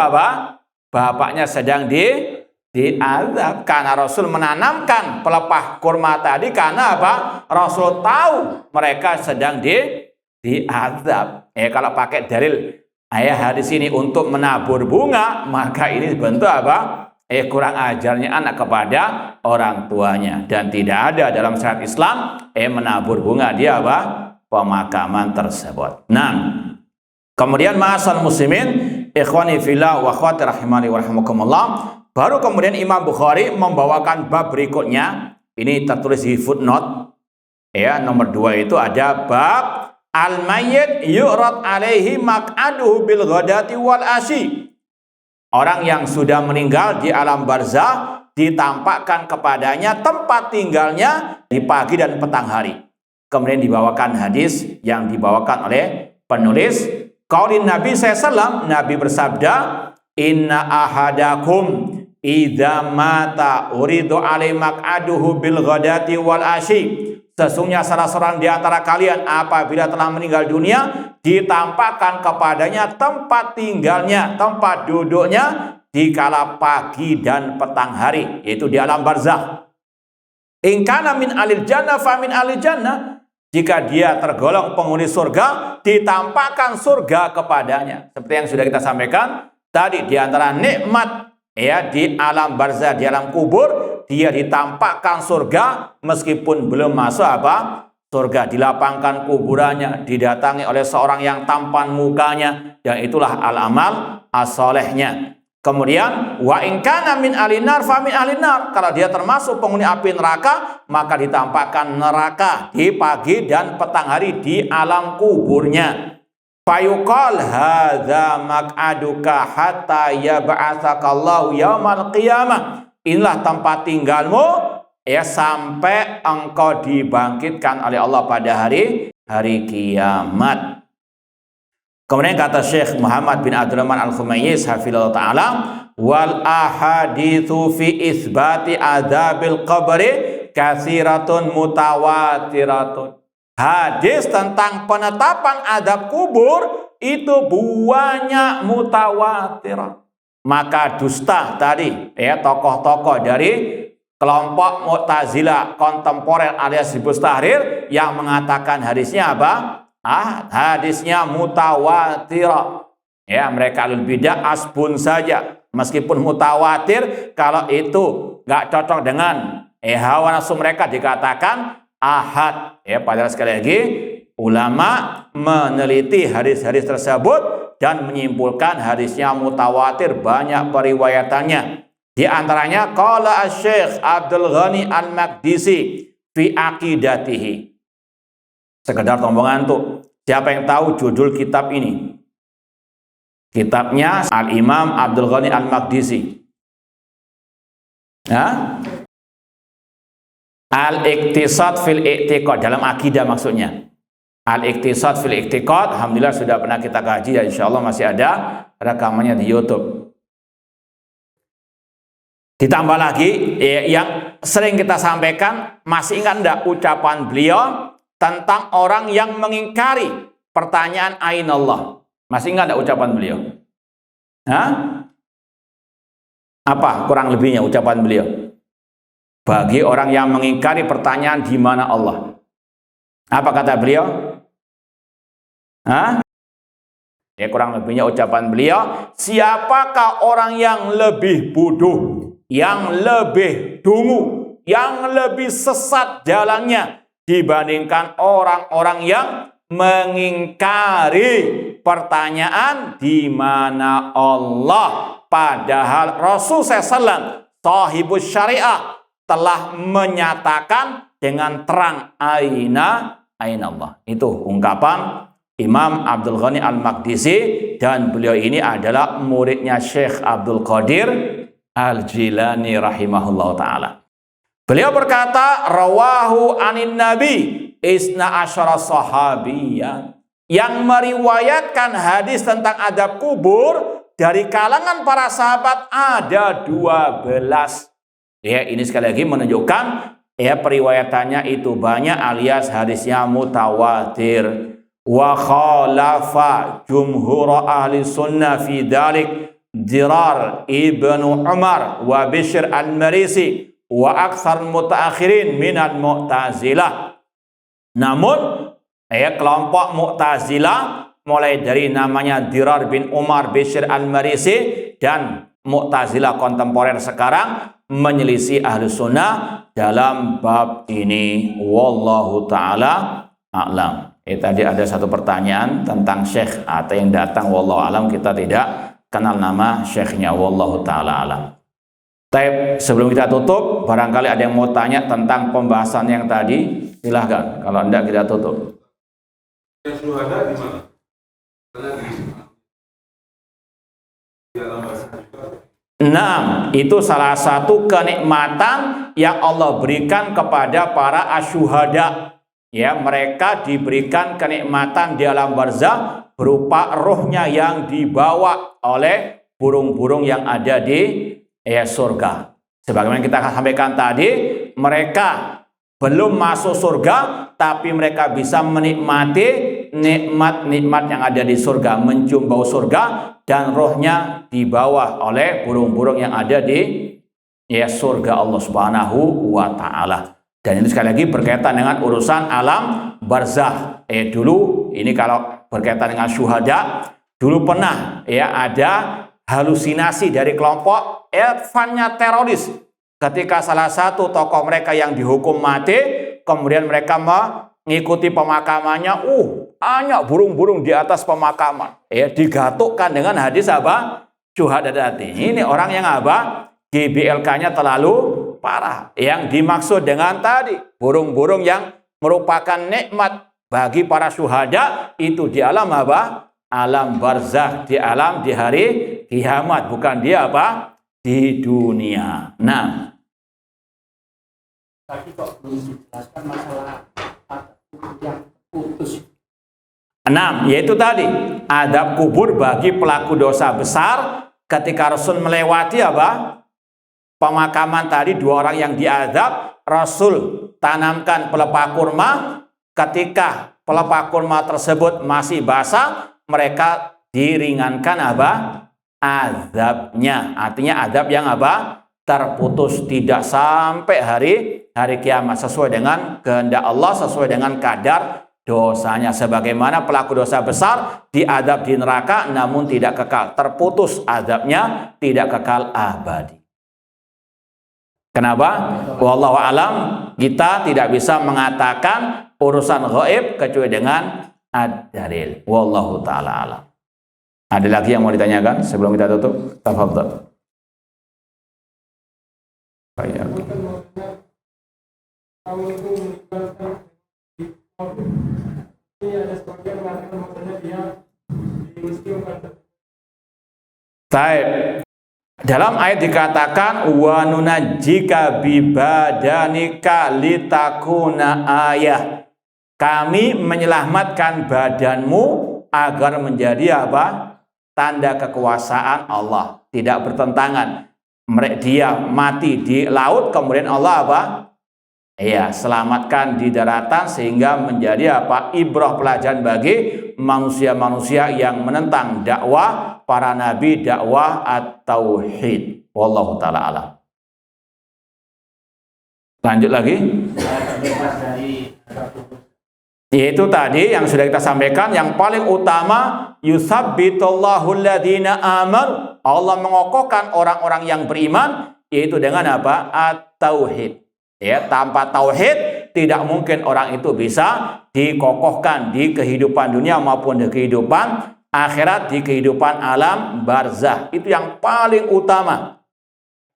bapaknya sedang diazab. Karena Rasul menanamkan pelepah kurma tadi karena apa? Rasul tahu mereka sedang diazab. Kalau pakai dalil hadis ini untuk menabur bunga, maka ini bentuk apa? Kurang ajarnya anak kepada orang tuanya. Dan tidak ada dalam syariat Islam menabur bunga di pemakaman tersebut. Nah, kemudian ma'asal muslimin ikhwani fillah wa akhwati rahimani wa rahimakumullah. Baru kemudian Imam Bukhari membawakan bab berikutnya. Ini tertulis di footnote. Nomor 2 itu ada bab al-mayyit yu'rad alaihi maq'aduhu bil ghadati wal asyi. Orang yang sudah meninggal di alam barzah ditampakkan kepadanya tempat tinggalnya di pagi dan petang hari. Kemudian dibawakan hadis yang dibawakan oleh penulis. Qaulin Nabi SAW, Nabi bersabda, inna ahadakum idza mata uridu alai maq'aduhu bil ghadati wal asyi. Sesungguhnya salah seorang di antara kalian apabila telah meninggal dunia, ditampakkan kepadanya tempat tinggalnya, tempat duduknya di kala pagi dan petang hari, yaitu di alam barzakh. In kana min alil jannah fa min alil jannah. Jika dia tergolong penghuni surga, ditampakkan surga kepadanya. Seperti yang sudah kita sampaikan tadi, di antara nikmat ya di alam barzah, di alam kubur, dia ditampakkan surga meskipun belum masuk apa? Surga. Dilapangkan kuburannya, didatangi oleh seorang yang tampan mukanya, dan itulah al-amal as-solehnya. Kemudian wa in kana min alinar fa min alinar. Kalau dia termasuk penghuni api neraka, maka ditampakkan neraka di pagi dan petang hari di alam kuburnya. Fayuqal hadza maq'aduka hatta yab'atsakallahu yaumal qiyamah. Inilah tempat tinggalmu ya sampai engkau dibangkitkan oleh Allah pada hari kiamat. Kemudian kata Syekh Muhammad bin Abdurrahman Al-Khumayyiz hafizallahu ta'ala, wal ahaditsu fi isbati adzabil qabri katsiratun mutawatiratun. Hadis tentang penetapan azab kubur itu banyak mutawatir. Maka dusta tadi ya tokoh-tokoh dari kelompok Mu'tazilah kontemporer alias Hizbut Tahrir yang mengatakan hadisnya apa? Hadisnya mutawatir. Ya, mereka alul bidah asbun saja. Meskipun mutawatir, kalau itu nggak cocok dengan hawa nafsu mereka dikatakan ahad. Ya, padahal sekali lagi ulama meneliti hadis-hadis tersebut dan menyimpulkan hadisnya mutawatir, banyak periwayatannya. Di antaranya qala Asy-Syaikh Abdul Ghani Al-Maqdisi fi aqidatihi. Sekedar tombongan tuh. Siapa yang tahu judul kitab ini? Kitabnya Al-Imam Abdul Ghani Al-Maqdisi. Al-Iqtisad fil I'tiqad, dalam akidah maksudnya. Al-Iqtisad fil I'tiqad, alhamdulillah sudah pernah kita kaji dan insyaallah masih ada rekamannya di YouTube. Ditambah lagi yang sering kita sampaikan, masih ingat enggak ucapan beliau tentang orang yang mengingkari pertanyaan ainallah? Masih ingat enggak ucapan beliau? Apa kurang lebihnya ucapan beliau? Bagi orang yang mengingkari pertanyaan di mana Allah. Apa kata beliau? Ya, kurang lebihnya ucapan beliau, siapakah orang yang lebih bodoh, yang lebih dungu, yang lebih sesat jalannya dibandingkan orang-orang yang mengingkari pertanyaan di mana Allah. Padahal Rasul SAW, sahibus syariah, telah menyatakan dengan terang aina Allah. Itu ungkapan Imam Abdul Ghani Al-Maqdisi, dan beliau ini adalah muridnya Syekh Abdul Qadir Al-Jilani rahimahullah ta'ala. Beliau berkata, rawahu anin nabi isna asyara sahabiyan. Yang meriwayatkan hadis tentang adab kubur dari kalangan para sahabat ada 12. Ya, ini sekali lagi menunjukkan ya periwayatannya itu banyak alias hadisnya mutawatir. Wa khalafa jumhur ahli sunnah fi dalik Dirar ibnu Umar wa Bishr al-Marisi wa aktsar mutaakhirin minal Mu'tazilah. Namun kelompok Mu'tazilah mulai dari namanya Dirar bin Umar, Bishr al-Marisi, dan Mu'tazilah kontemporer sekarang menyelisih ahli sunnah dalam bab ini. Wallahu ta'ala a'lam. Tadi ada satu pertanyaan tentang syekh atau yang datang, wallahu alam, kita tidak kenal nama syekhnya, wallahu ta'ala alam. Tapi sebelum kita tutup, barangkali ada yang mau tanya tentang pembahasan yang tadi, silahkan. Kalau enggak kita tutup. Syuhada di mana? Nah, itu salah satu kenikmatan yang Allah berikan kepada para asyuhada. Ya, mereka diberikan kenikmatan di alam barzah berupa rohnya yang dibawa oleh burung-burung yang ada di surga. Sebagaimana kita sampaikan tadi, mereka belum masuk surga, tapi mereka bisa menikmati nikmat-nikmat yang ada di surga, mencium bau surga, dan rohnya dibawa oleh burung-burung yang ada di surga Allah Subhanahu wa ta'ala. Dan itu sekali lagi berkaitan dengan urusan alam barzah. Dulu ini kalau berkaitan dengan syuhada, dulu pernah ya ada halusinasi dari kelompok fannya teroris. Ketika salah satu tokoh mereka yang dihukum mati, kemudian mereka mengikuti pemakamannya, banyak burung-burung di atas pemakaman. Digatukkan dengan hadis apa? Syuhada tadi. Ini orang yang apa? GBLK-nya terlalu parah. Yang dimaksud dengan tadi burung-burung yang merupakan nikmat bagi para syuhada itu di alam apa? Alam barzakh, di alam di hari kiamat, bukan di apa? Di dunia. Nah, tadi kok belum dijelaskan masalah yang putus. 6, yaitu tadi adab kubur bagi pelaku dosa besar. Ketika Rasul melewati apa? Pemakaman tadi, 2 orang yang diadab, Rasul tanamkan pelepah kurma. Ketika pelepah kurma tersebut masih basah, mereka diringankan apa? Azabnya. Artinya adab yang apa? Terputus, tidak sampai hari kiamat, sesuai dengan kehendak Allah, sesuai dengan kadar dosanya. Sebagaimana pelaku dosa besar diadab di neraka namun tidak kekal, terputus azabnya, tidak kekal abadi. Kenapa? Wallahu alam, kita tidak bisa mengatakan urusan gaib kecuali dengan ad-dalil. Wallahu ta'ala alam. Ada lagi yang mau ditanyakan sebelum kita tutup? Tafadhol. Baik. Baik. Dalam ayat dikatakan wa nunajjika bi badanika litakuna ayah. Kami menyelamatkan badanmu agar menjadi apa? Tanda kekuasaan Allah. Tidak bertentangan. Dia mati di laut, kemudian Allah apa? Selamatkan di daratan, sehingga menjadi apa? Ibrah, pelajaran bagi manusia-manusia yang menentang dakwah para nabi, dakwah at-tauhid. Wallahu ta'ala alam. Lanjut lagi. Yaitu tadi yang sudah kita sampaikan, yang paling utama yusabbitullahu alladhina amanu. Allah mengokohkan orang-orang yang beriman, yaitu dengan apa? At-tauhid. Tanpa tauhid tidak mungkin orang itu bisa dikokohkan di kehidupan dunia maupun di kehidupan akhirat, di kehidupan alam barzah. Itu yang paling utama.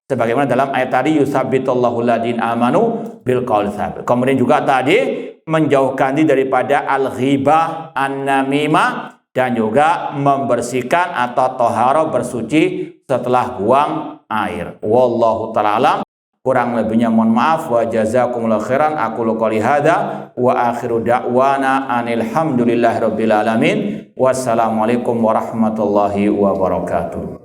Sebagaimana dalam ayat tadi yusabbitullahu alladhina amanu bil qauli tsabit. Kemudian juga tadi menjauhkan diri daripada al-ghibah, an-namimah, dan juga membersihkan atau toharo, bersuci setelah buang air. Wallahu ta'ala alam. Kurang lebihnya mohon maaf. Wa jazakumullahu khairan. Aqulu qouli hadza wa akhiru da'wana anil hamdulillahi rabbil alamin. Wassalamualaikum warahmatullahi wabarakatuh.